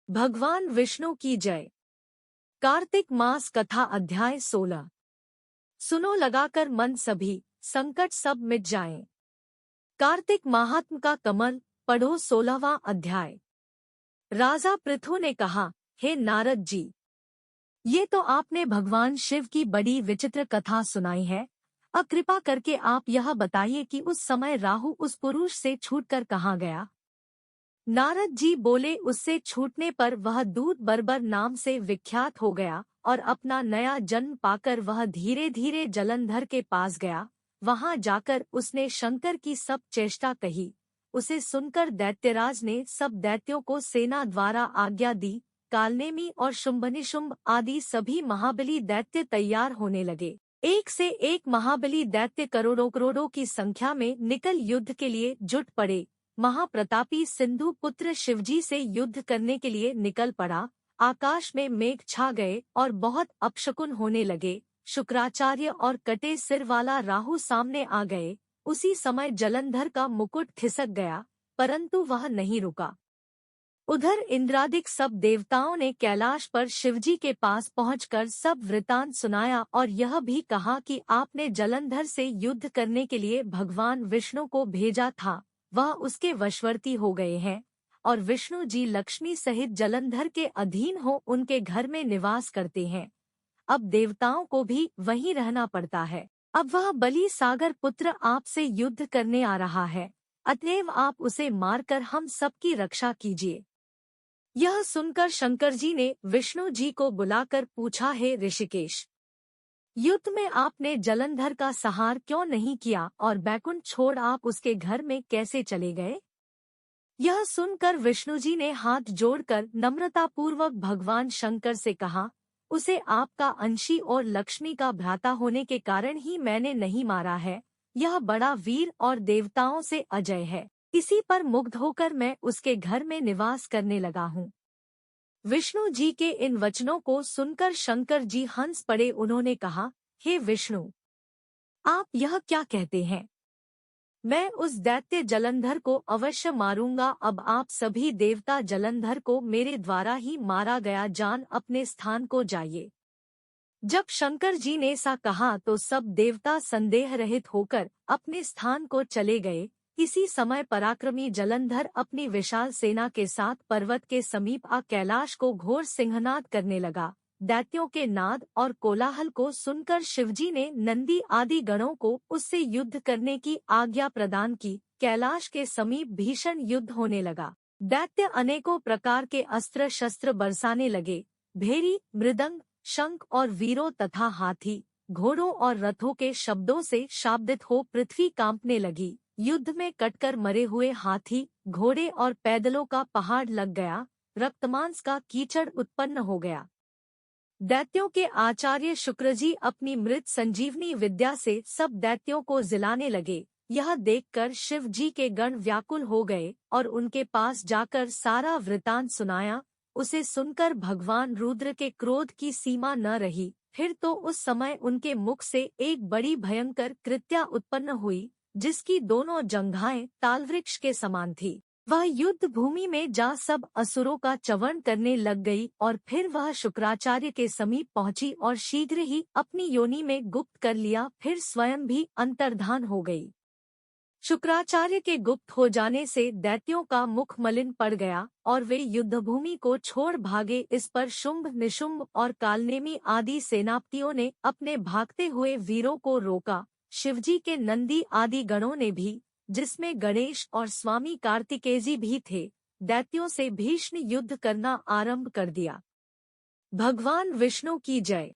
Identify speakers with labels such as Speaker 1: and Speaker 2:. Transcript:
Speaker 1: भगवान विष्णु की जय। कार्तिक मास कथा अध्याय 16। सुनो लगाकर मन सभी, संकट सब मिट जाएं। कार्तिक माहात्म्य का कमल पढ़ो 16वां अध्याय। राजा पृथु ने कहा, हे नारद जी, ये तो आपने भगवान शिव की बड़ी विचित्र कथा सुनाई है। अब कृपा करके आप यह बताइए कि उस समय राहु उस पुरुष से छूटकर कहाँ गया। नारद जी बोले, उससे छूटने पर वह दूत बर्बर नाम से विख्यात हो गया और अपना नया जन्म पाकर वह धीरे धीरे जलंधर के पास गया। वहां जाकर उसने शंकर की सब चेष्टा कही। उसे सुनकर दैत्यराज ने सब दैत्यों को सेना द्वारा आज्ञा दी। कालनेमी और शुंभनिशुंभ आदि सभी महाबली दैत्य तैयार होने लगे। एक से एक महाबली दैत्य करोड़ों करोड़ों की संख्या में निकल युद्ध के लिए जुट पड़े। महाप्रतापी सिंधु पुत्र शिवजी से युद्ध करने के लिए निकल पड़ा। आकाश में मेघ छा गए और बहुत अपशकुन होने लगे। शुक्राचार्य और कटे सिर वाला राहु सामने आ गए। उसी समय जलंधर का मुकुट खिसक गया, परंतु वह नहीं रुका। उधर इंद्रादिक सब देवताओं ने कैलाश पर शिवजी के पास पहुंचकर सब वृतांत सुनाया और यह भी कहा कि आपने जलंधर से युद्ध करने के लिए भगवान विष्णु को भेजा था, वह उसके वशवर्ती हो गए हैं और विष्णु जी लक्ष्मी सहित जलंधर के अधीन हो उनके घर में निवास करते हैं। अब देवताओं को भी वहीं रहना पड़ता है। अब वह बलि सागर पुत्र आपसे युद्ध करने आ रहा है, अतएव आप उसे मारकर हम सबकी रक्षा कीजिए। यह सुनकर शंकर जी ने विष्णु जी को बुलाकर पूछा, हे ऋषिकेश, युद्ध में आपने जलंधर का संहार क्यों नहीं किया और बैकुंठ छोड़ आप उसके घर में कैसे चले गए। यह सुनकर विष्णु जी ने हाथ जोड़कर नम्रतापूर्वक भगवान शंकर से कहा, उसे आपका अंशी और लक्ष्मी का भ्राता होने के कारण ही मैंने नहीं मारा है। यह बड़ा वीर और देवताओं से अजय है, इसी पर मुग्ध होकर मैं उसके घर में निवास करने लगा हूँ। विष्णु जी के इन वचनों को सुनकर शंकर जी हंस पड़े। उन्होंने कहा, हे विष्णु, आप यह क्या कहते हैं। मैं उस दैत्य जलंधर को अवश्य मारूंगा। अब आप सभी देवता जलंधर को मेरे द्वारा ही मारा गया जान अपने स्थान को जाइए। जब शंकर जी ने ऐसा कहा तो सब देवता संदेह रहित होकर अपने स्थान को चले गए। इसी समय पराक्रमी जलंधर अपनी विशाल सेना के साथ पर्वत के समीप आ कैलाश को घोर सिंहनाद करने लगा। दैत्यों के नाद और कोलाहल को सुनकर शिवजी ने नंदी आदि गणों को उससे युद्ध करने की आज्ञा प्रदान की। कैलाश के समीप भीषण युद्ध होने लगा। दैत्य अनेकों प्रकार के अस्त्र शस्त्र बरसाने लगे। भेरी, मृदंग, शंख और वीरों तथा हाथी, घोड़ों और रथों के शब्दों से शाब्दित हो पृथ्वी कांपने लगी। युद्ध में कटकर मरे हुए हाथी, घोड़े और पैदलों का पहाड़ लग गया। रक्तमांस का कीचड़ उत्पन्न हो गया। दैत्यों के आचार्य शुक्रजी अपनी मृत संजीवनी विद्या से सब दैत्यों को जिलाने लगे। यह देखकर शिव जी के गण व्याकुल हो गए और उनके पास जाकर सारा वृतांत सुनाया। उसे सुनकर भगवान रुद्र के क्रोध की सीमा न रही। फिर तो उस समय उनके मुख से एक बड़ी भयंकर कृत्या उत्पन्न हुई, जिसकी दोनों जंघाएं तालवृक्ष के समान थी। वह युद्ध भूमि में जा सब असुरों का चवन करने लग गई और फिर वह शुक्राचार्य के समीप पहुंची और शीघ्र ही अपनी योनि में गुप्त कर लिया। फिर स्वयं भी अंतर्धान हो गई। शुक्राचार्य के गुप्त हो जाने से दैत्यों का मुख मलिन पड़ गया और वे युद्धभूमि को छोड़ भागे। इस पर शुंभ, निशुंभ और कालनेमी आदि सेनापतियों ने अपने भागते हुए वीरों को रोका। शिवजी के नंदी आदि गणों ने भी, जिसमें गणेश और स्वामी कार्तिकेय भी थे, दैत्यों से भीषण युद्ध करना आरंभ कर दिया। भगवान विष्णु की जय।